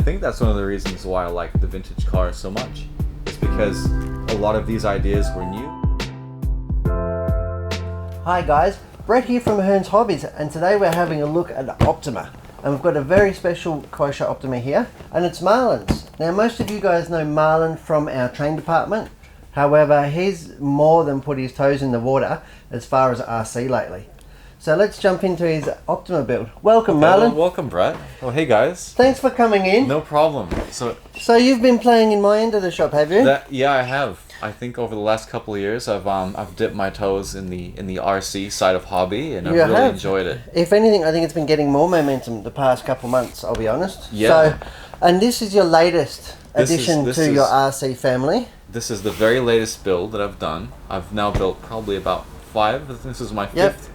think that's one of the reasons why I like the vintage cars so much. It's because a lot of these ideas were new. Hi guys, Brett here from Hearns Hobbies, and today we're having a look at the Optima. And we've got a very special Kyosho Optima here, and it's Marlin's. Now most of you guys know Marlin from our train department. However, he's more than put his toes in the water as far as RC lately. So let's jump into his Optima build. Welcome, Marlin. Well, welcome, Brett. Oh, hey guys. Thanks for coming in. No problem. So you've been playing in my end of the shop, have you? Yeah, I have. I think over the last couple of years, I've dipped my toes in the RC side of hobby, and I've really enjoyed it. If anything, I think it's been getting more momentum the past couple of months, I'll be honest. Yeah. So, and this is your latest addition to your RC family. This is the very latest build that I've done. I've now built probably about 5. This is my fifth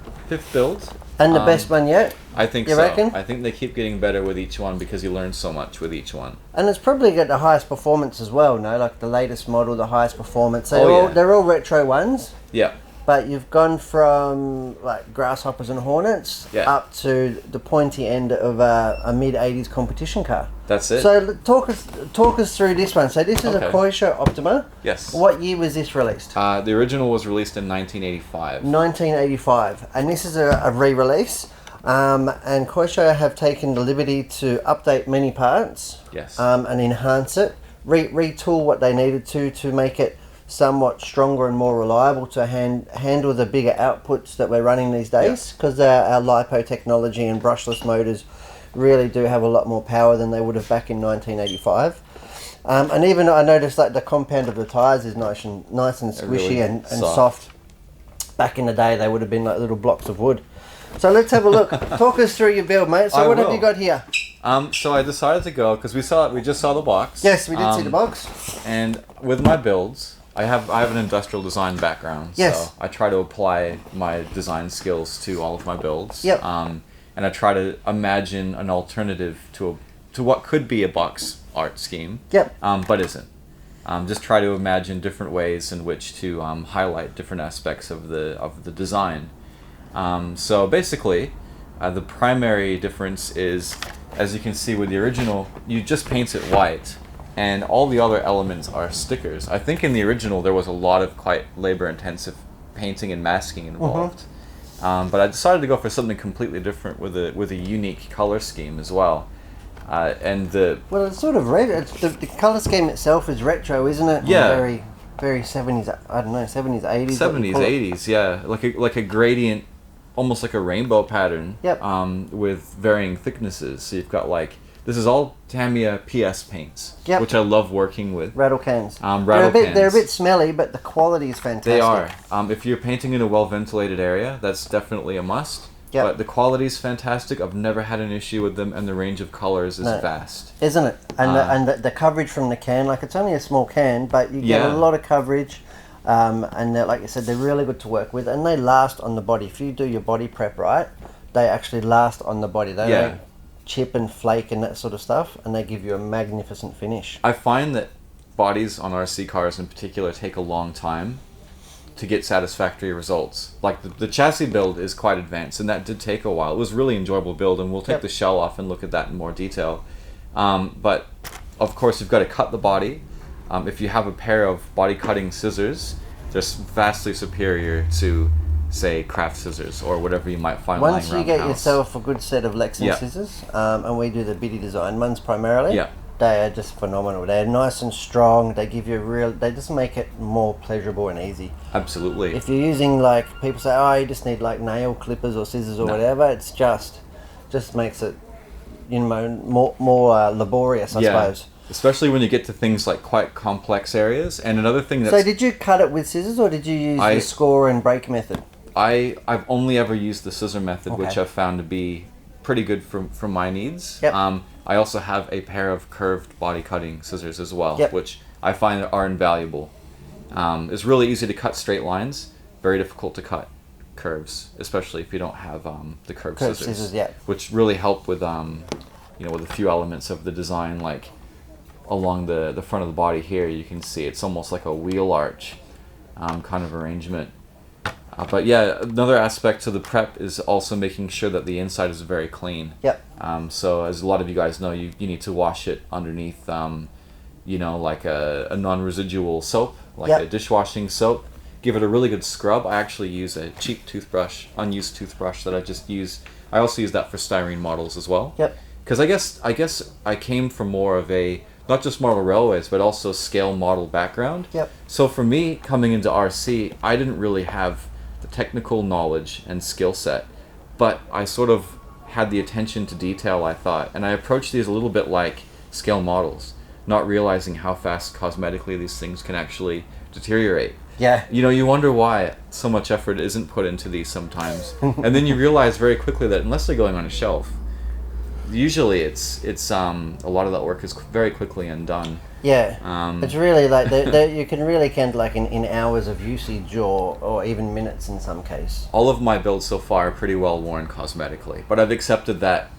build. And the best one yet? I think you so. Reckon? I think they keep getting better with each one because you learn so much with each one. And it's probably got the highest performance as well, no? Like the latest model, the highest performance. They're all retro ones. Yeah. But you've gone from like grasshoppers and hornets up to the pointy end of a mid-80s competition car. That's it. So talk us through this one. So this is a Kyosho Optima. Yes. What year was this released? The original was released in 1985. 1985. And this is a re-release. And Kyosho have taken the liberty to update many parts. Yes. And enhance it. Retool what they needed to make it somewhat stronger and more reliable to handle the bigger outputs that we're running these days, because our LiPo technology and brushless motors really do have a lot more power than they would have back in 1985. And even I noticed that the compound of the tyres is nice and squishy really and soft. Back in the day they would have been like little blocks of wood. So let's have a look. Talk us through your build, mate. So what have you got here? So I decided to go because we just saw the box. Yes, we did see the box. And with my builds, I have an industrial design background, so I try to apply my design skills to all of my builds. Yep. And I try to imagine an alternative to what could be a box art scheme. Yep. But isn't. Just try to imagine different ways in which to highlight different aspects of the design. So basically, the primary difference is, as you can see with the original, you just paint it white. And all the other elements are stickers. I think in the original there was a lot of quite labor-intensive painting and masking involved. But I decided to go for something completely different with a unique color scheme as well. Well, it's sort of red. The color scheme itself is retro, isn't it? Yeah. Very, very 70s. I don't know, 70s, 80s. 70s, 80s. Yeah, like a gradient, almost like a rainbow pattern. Yep. With varying thicknesses. So you've got like. This is all Tamiya PS paints, which I love working with. Rattle cans. They're a bit smelly, but the quality is fantastic. They are. If you're painting in a well-ventilated area, that's definitely a must. Yep. But the quality is fantastic. I've never had an issue with them, and the range of colors is vast. Isn't it? And the coverage from the can, like it's only a small can, but you get a lot of coverage. And like you said, they're really good to work with, and they last on the body. If you do your body prep right, they actually last on the body. They don't chip and flake and that sort of stuff, and they give you a magnificent finish. I find that bodies on RC cars in particular take a long time to get satisfactory results. Like the chassis build is quite advanced, and that did take a while. It was a really enjoyable build, and we'll take the shell off and look at that in more detail. But of course you've got to cut the body. If you have a pair of body cutting scissors, they're vastly superior to, say, craft scissors or whatever you might find lying around the house. Once you get yourself a good set of Lexan scissors, and we do the biddy design ones primarily, they are just phenomenal. They're nice and strong. They give you they just make it more pleasurable and easy. Absolutely. If you're using, like, people say, oh, you just need like nail clippers or scissors or whatever, it's just makes it, more laborious, I suppose. Especially when you get to things like quite complex areas. And another thing that's... So did you cut it with scissors, or did you use the score and break method? I've only ever used the scissor method, which I've found to be pretty good for my needs. Yep. I also have a pair of curved body cutting scissors as well, which I find are invaluable. It's really easy to cut straight lines, very difficult to cut curves, especially if you don't have the curved scissors, which really help with with a few elements of the design, like along the front of the body here. You can see it's almost like a wheel arch kind of arrangement. But yeah, another aspect to the prep is also making sure that the inside is very clean. Yep. So as a lot of you guys know, you need to wash it underneath, like a non-residual soap, like Yep. a dishwashing soap. Give it a really good scrub. I actually use a cheap toothbrush, unused toothbrush that I just use. I also use that for styrene models as well. Yep. Because I guess I came from more of a, not just model railways, but also scale model background. Yep. So for me, coming into RC, I didn't really have the technical knowledge and skill set, but I sort of had the attention to detail, I thought, and I approached these a little bit like scale models, not realizing how fast cosmetically these things can actually deteriorate. Yeah. You wonder why so much effort isn't put into these sometimes, and then you realize very quickly that unless they're going on a shelf, usually it's a lot of that work is very quickly undone. Yeah. It's really like you can really count like in hours of usage or even minutes in some case. All of my builds so far are pretty well worn cosmetically, but I've accepted that.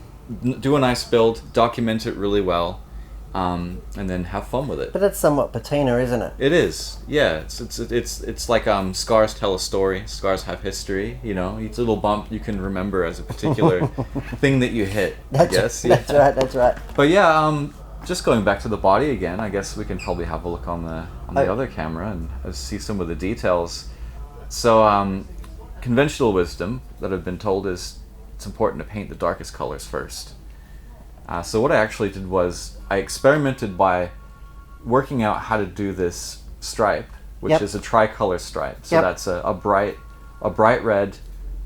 Do a nice build, document it really well, and then have fun with it. But that's somewhat patina, isn't it? It is, yeah. It's like scars tell a story. Scars have history. Each little bump you can remember as a particular thing that you hit. I guess. That's right. That's right. But yeah, just going back to the body again. I guess we can probably have a look on the other camera and see some of the details. So, conventional wisdom that I've been told is it's important to paint the darkest colors first. So what I actually did was I experimented by working out how to do this stripe, which Yep. is a tricolor stripe. So Yep. that's a bright red,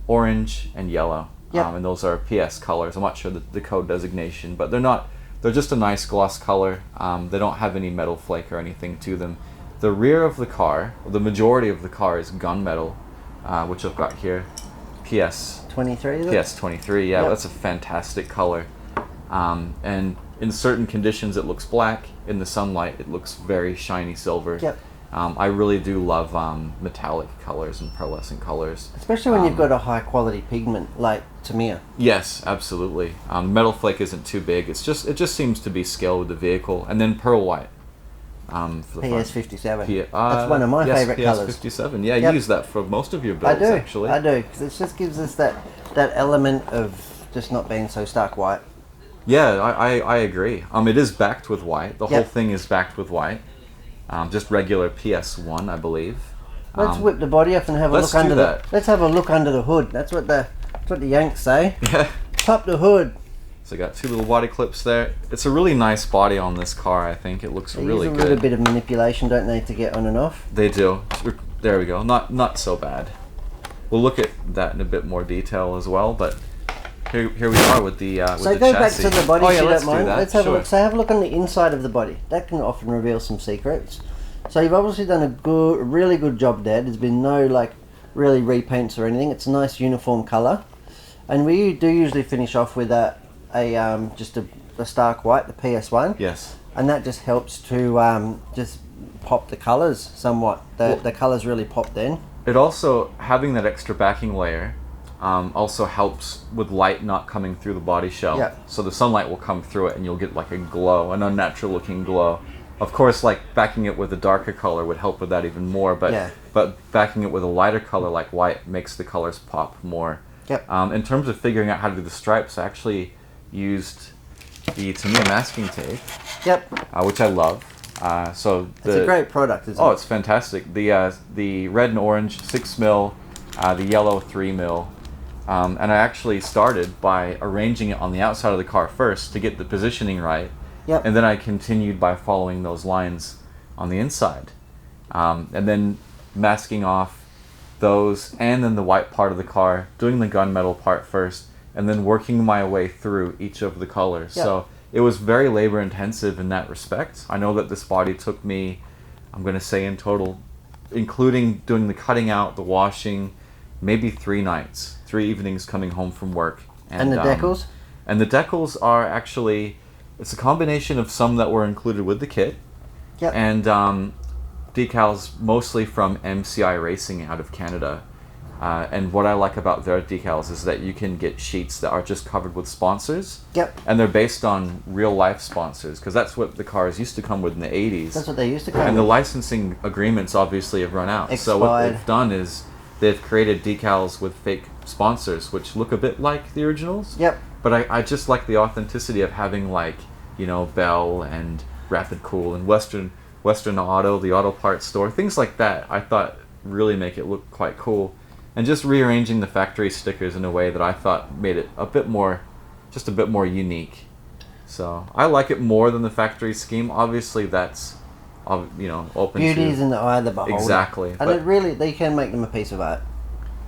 orange, and yellow. Yep. And those are PS colors. I'm not sure the code designation, but they're just a nice gloss color. They don't have any metal flake or anything to them. The rear of the car, the majority of the car is gunmetal, which I've got here. PS 23, is it? PS 23, yeah, Yep. That's a fantastic color. And in certain conditions it looks black. In the sunlight it looks very shiny silver. Yep. I really do love metallic colors and pearlescent colors. Especially when you've got a high quality pigment like Tamiya. Yes, absolutely. Metal flake isn't too big. It just seems to be scale with the vehicle. And then pearl white. For the front. PS57. That's one of my favourite colours. PS57. Yeah, Yep. you use that for most of your I builds, do. actually. I do, because it just gives us that element of just not being so stark white. Yeah, I agree. It is backed with white. The whole Yep. thing is backed with white. Just regular PS1, I believe. Let's whip the body off and have a let's look do under that. Let's have a look under the hood. That's what the Yanks say. Yeah. Pop the hood. So I got two little body clips there. It's a really nice body on this car, I think. It looks They really use a good. little bit of manipulation, don't they, to get on and off? They do. There we go. Not so bad. We'll look at that in a bit more detail as well, but here we are with the So the go chassis. back to the body Oh, if yeah, you let's don't mind. do that. Let's have sure. a look. So have a look on the inside of the body. That can often reveal some secrets. So you've obviously done a really good job there. There's been no really repaints or anything. It's a nice uniform colour, and we do usually finish off with just a stark white, the PS1. Yes. And that just helps to just pop the colours somewhat. The colours really pop then. It also, having that extra backing layer, also helps with light not coming through the body shell. Yeah. So the sunlight will come through it and you'll get like a glow, an unnatural looking glow. Of course, backing it with a darker color would help with that even more, but backing it with a lighter color like white makes the colors pop more. Yep. In terms of figuring out how to do the stripes, I actually used the Tamiya masking tape, Yep. which I love. It's a great product, isn't it? Oh, it's fantastic. The red and orange 6mm, the yellow 3mm, and I actually started by arranging it on the outside of the car first to get the positioning right, Yep. and then I continued by following those lines on the inside, and then masking off those and then the white part of the car, doing the gunmetal part first, and then working my way through each of the colors. Yep. So it was very labor intensive in that respect. I know that this body took me, I'm going to say in total, including doing the cutting out, the washing, maybe 3 nights, 3 evenings coming home from work. And the decals? And the decals are actually, it's a combination of some that were included with the kit, Yep. and decals mostly from MCI Racing out of Canada. And what I like about their decals is that you can get sheets that are just covered with sponsors. Yep. And they're based on real life sponsors, because that's what the cars used to come with in the 80s. That's what they used to call And the it. licensing agreements obviously have run out. So what Expired. they've done is they've created decals with fake sponsors, which look a bit like the originals. Yep. But I just like the authenticity of having, like, you know, Bell and Rapid Cool and Western Auto, the auto parts store, things like that. I thought really make it look quite cool, and just rearranging the factory stickers in a way that I thought made it a bit more unique. So I like it more than the factory scheme. Obviously, that's open. Beauty to is in the eye of the beholder. Exactly, and they can make them a piece of art.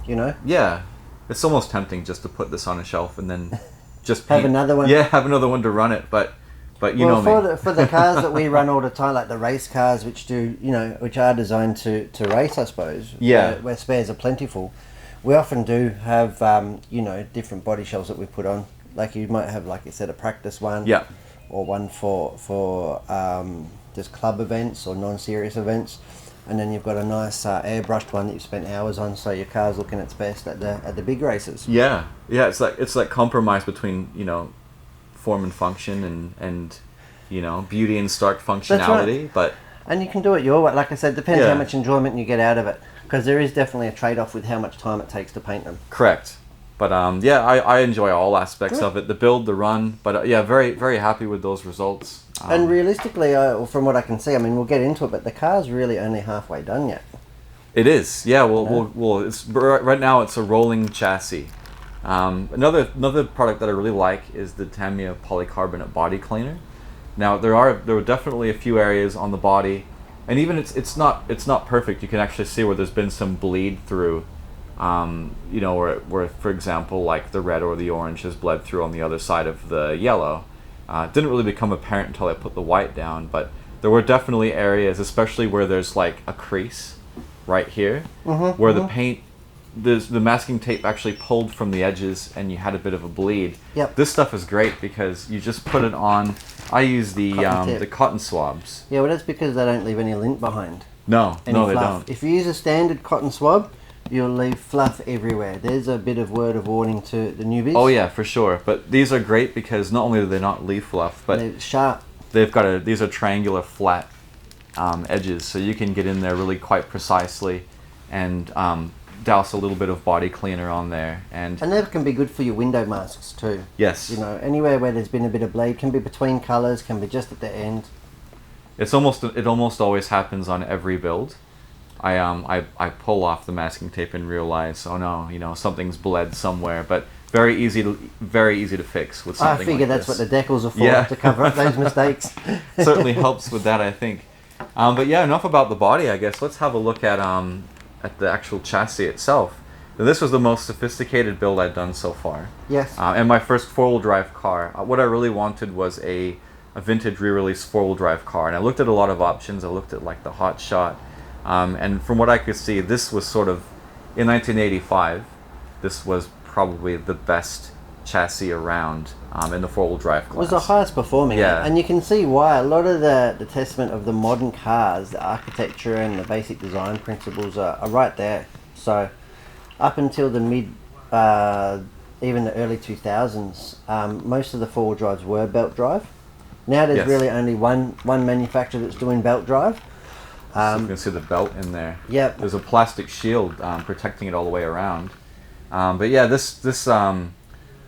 You know. Yeah, it's almost tempting just to put this on a shelf and then just have another one. Yeah, have another one to run it, but you know me. For the cars that we run all the time, like the race cars, which are designed to race, I suppose. Yeah. Where spares are plentiful, we often do have different body shells that we put on. Like you might have, like you said, a practice one. Yeah. Or one for just club events or non-serious events, and then you've got a nice airbrushed one that you've spent hours on, so your car's looking its best at the big races. Yeah. It's like compromise between form and function and beauty and stark functionality. Right. And you can do it your way. Like I said, depends how much enjoyment you get out of it, because there is definitely a trade-off with how much time it takes to paint them. Correct. But I enjoy all aspects of it, the build, the run. But very, very happy with those results. And realistically, from what I can see, I mean, we'll get into it, but the car's really only halfway done yet. It is, yeah. It's right now. It's a rolling chassis. Another product that I really like is the Tamiya polycarbonate body cleaner. Now there were definitely a few areas on the body, and even it's not perfect. You can actually see where there's been some bleed through. Where for example, like the red or the orange has bled through on the other side of the yellow. Didn't really become apparent until I put the white down, but there were definitely areas, especially where there's like a crease right here, where the paint, the masking tape actually pulled from the edges and you had a bit of a bleed. Yep. This stuff is great because you just put it on. I use the cotton swabs. Yeah, well, that's because they don't leave any lint behind. No, They don't. If you use a standard cotton swab, you'll leave fluff everywhere. There's a bit of word of warning to the newbies. Oh yeah, for sure. But these are great because not only do they not leave fluff, but they're sharp. These are triangular flat edges, so you can get in there really quite precisely and douse a little bit of body cleaner on there. And that can be good for your window masks too. Yes. Anywhere where there's been a bit of bleed, can be between colours, can be just at the end. It almost always happens on every build. I pull off the masking tape and realize, oh no, something's bled somewhere, but very easy to fix with something. I figure like that's this. what the decals are for, to cover up those mistakes. Certainly helps with that, I think. But yeah, enough about the body, I guess. Let's have a look at the actual chassis itself. Now, this was the most sophisticated build I'd done so far. Yes. And my first four-wheel drive car. What I really wanted was a vintage re-release four-wheel drive car, and I looked at a lot of options. I looked at like the Hot Shot. And from what I could see, this was sort of, in 1985, this was probably the best chassis around in the four-wheel drive class. It was the highest performing, yeah. And you can see why. A lot of the testament of the modern cars, the architecture and the basic design principles are right there. So up until the even the early 2000s, most of the four-wheel drives were belt drive. Now there's really only one manufacturer that's doing belt drive. So you can see the belt in there. Yep. There's a plastic shield protecting it all the way around. But yeah, this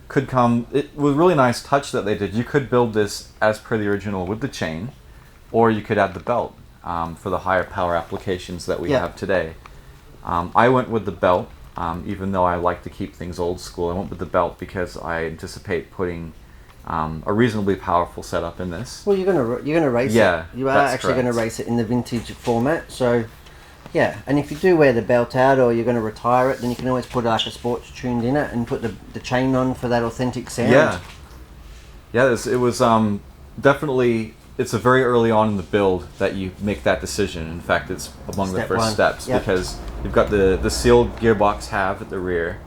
could come. It was a really nice touch that they did. You could build this as per the original with the chain, or you could add the belt for the higher power applications that we have today. I went with the belt, even though I like to keep things old school. I went with the belt because I anticipate putting a reasonably powerful setup in this. Well, you're gonna race it. You are actually going to race it in the vintage format. So, yeah. And if you do wear the belt out, or you're going to retire it, then you can always put like a sports tuned in it and put the chain on for that authentic sound. Yeah. It was definitely. It's a very early on in the build that you make that decision. In fact, it's among the first steps because you've got the sealed gearbox halve at the rear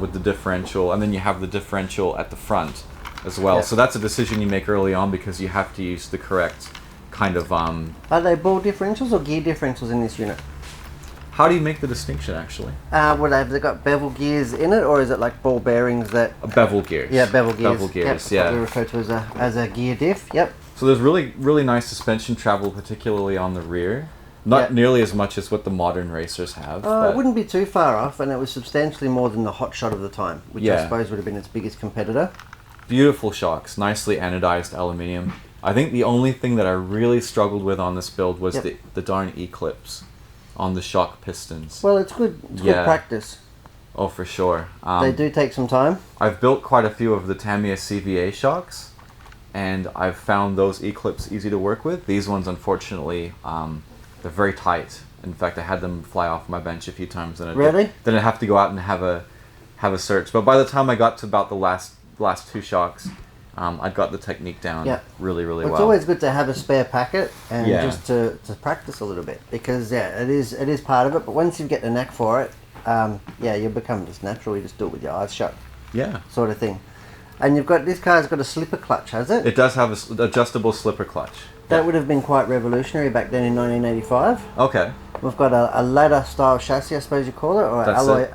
with the differential, and then you have the differential at the front as well. Yeah. So that's a decision you make early on because you have to use the correct kind of... Are they ball differentials or gear differentials in this unit? How do you make the distinction, actually? Have they got bevel gears in it, or is it like ball bearings that... Bevel gears. Yeah, bevel gears. Bevel gears, What we refer to as a gear diff. Yep. So there's really, really nice suspension travel, particularly on the rear. Not nearly as much as what the modern racers have. It wouldn't be too far off, and it was substantially more than the Hot Shot of the time, which I suppose would have been its biggest competitor. Beautiful shocks, nicely anodized aluminium. I think the only thing that I really struggled with on this build was the darn eclipse on the shock pistons. Well, it's good. It's good practice. Oh, for sure. They do take some time. I've built quite a few of the Tamiya CVA shocks, and I've found those eclipse easy to work with. These ones, unfortunately, they're very tight. In fact, I had them fly off my bench a few times, and then I'd have to go out and have a search. But by the time I got to about the last two shocks, I'd got the technique down really well. It's always good to have a spare packet and just to practice a little bit, because it is part of it. But once you get the knack for it, you become just natural. You just do it with your eyes shut. Yeah. Sort of thing. And this car's got a slipper clutch, has it? It does have an adjustable slipper clutch. That would have been quite revolutionary back then in 1985. Okay. We've got a ladder style chassis, I suppose you call it, or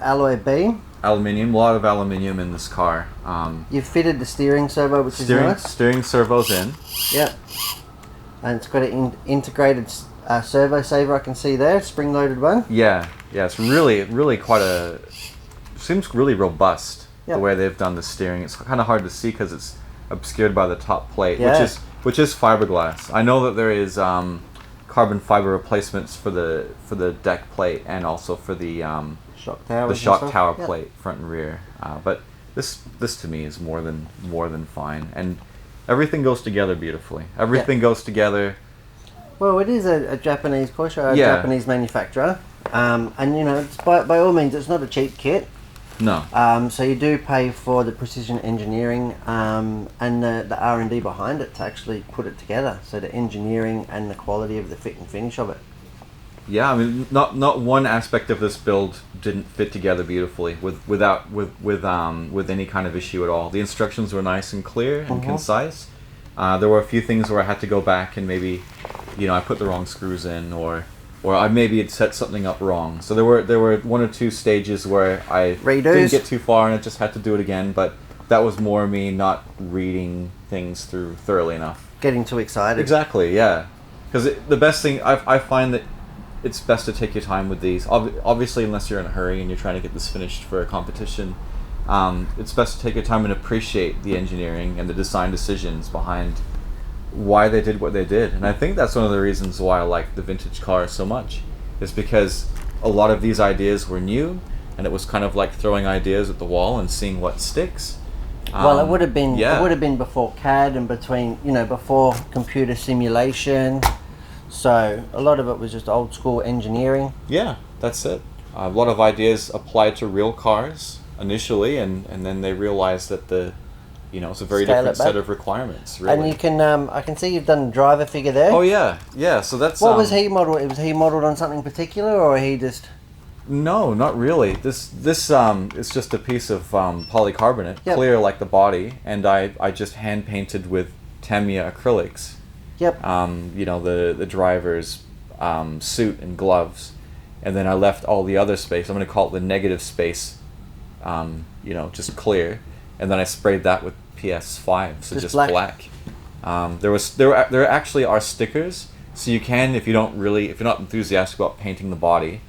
alloy beam. Aluminium, a lot of aluminium in this car. You've fitted the steering servo, which is nice. Steering servo's in. Yep. And it's got an integrated servo saver, I can see there, spring-loaded one. Yeah, it's really quite seems really robust, the way they've done the steering. It's kind of hard to see because it's obscured by the top plate, which is fiberglass. I know that there is carbon fiber replacements for the deck plate and also for the shock tower plate, front and rear. But this to me is more than fine, and everything goes together beautifully. Everything goes together. Well, it is a Japanese Kyosho, a Japanese manufacturer, and it's by all means it's not a cheap kit. No. So you do pay for the precision engineering and the R&D behind it to actually put it together. So the engineering and the quality of the fit and finish of it. Yeah, I mean, not one aspect of this build didn't fit together beautifully with any kind of issue at all. The instructions were nice and clear and concise. There were a few things where I had to go back and maybe, I put the wrong screws in, or I maybe had set something up wrong. So there were one or two stages where I didn't get too far and I just had to do it again. But that was more me not reading things through thoroughly enough. Getting too excited. Exactly, yeah. Because the best thing I find that it's best to take your time with these. Obviously, unless you're in a hurry and you're trying to get this finished for a competition, it's best to take your time and appreciate the engineering and the design decisions behind why they did what they did. And I think that's one of the reasons why I like the vintage car so much, is because a lot of these ideas were new, and it was kind of like throwing ideas at the wall and seeing what sticks. Well, it would have been before CAD and before computer simulation. So a lot of it was just old school engineering. Yeah, that's it. A lot of ideas applied to real cars initially, and then they realized that it's a very different set of requirements. Really. And you can, I can see you've done the driver figure there. Oh yeah. So that's what was he modeled? Was he modeled on something particular, or he just? No, not really. This is just a piece of polycarbonate, clear like the body, and I just hand painted with Tamiya acrylics. Yep. The driver's suit and gloves, and then I left all the other space. I'm going to call it the negative space, just clear, and then I sprayed that with PS5, so just black. There actually are stickers, so you can, if you're not enthusiastic about painting the body,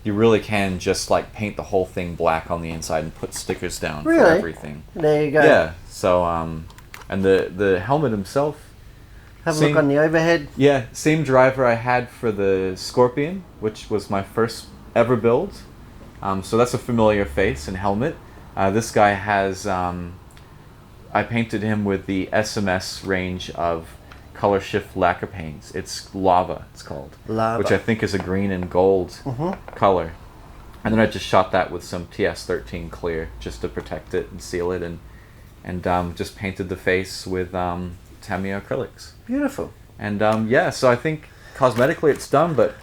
you really can just like paint the whole thing black on the inside and put stickers down for everything. There you go. Yeah. So and the helmet himself. Have a look on the overhead. Yeah, same driver I had for the Scorpion, which was my first ever build. So that's a familiar face and helmet. This guy has, I painted him with the SMS range of color shift lacquer paints. It's Lava, it's called. Lava. Which I think is a green and gold color. And then I just shot that with some TS13 clear just to protect it and seal it, and just painted the face with Tamiya acrylics. Beautiful. And so I think cosmetically it's done, but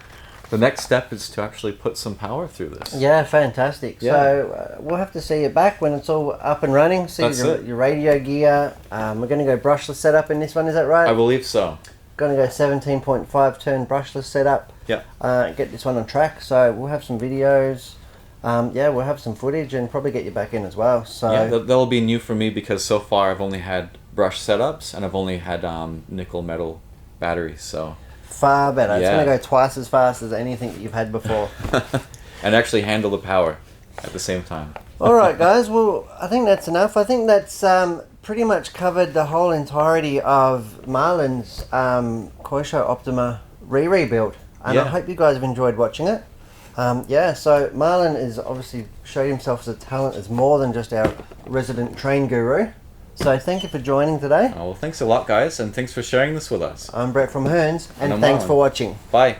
the next step is to actually put some power through this. Yeah, fantastic. Yeah. So we'll have to see you back when it's all up and running. See your radio gear. We're going to go brushless setup in this one, is that right? I believe so. Going to go 17.5 turn brushless setup. Yeah. Get this one on track. So we'll have some videos. We'll have some footage and probably get you back in as well. So yeah, that'll be new for me because so far I've only had brush setups and I've only had nickel metal batteries. So far better. It's Yeah. going to go twice as fast as anything that you've had before. And actually handle the power at the same time. All right, guys. Well, I think that's enough. I think that's pretty much covered the whole entirety of Marlin's Kyosho Optima rebuild. And Yeah. I hope you guys have enjoyed watching it. So Marlin is obviously showed himself as a talent as more than just our resident train guru. So thank you for joining today. Well, thanks a lot, guys, and thanks for sharing this with us. I'm Brett from Hearns, and I'm thanks Marlin. for watching. Bye.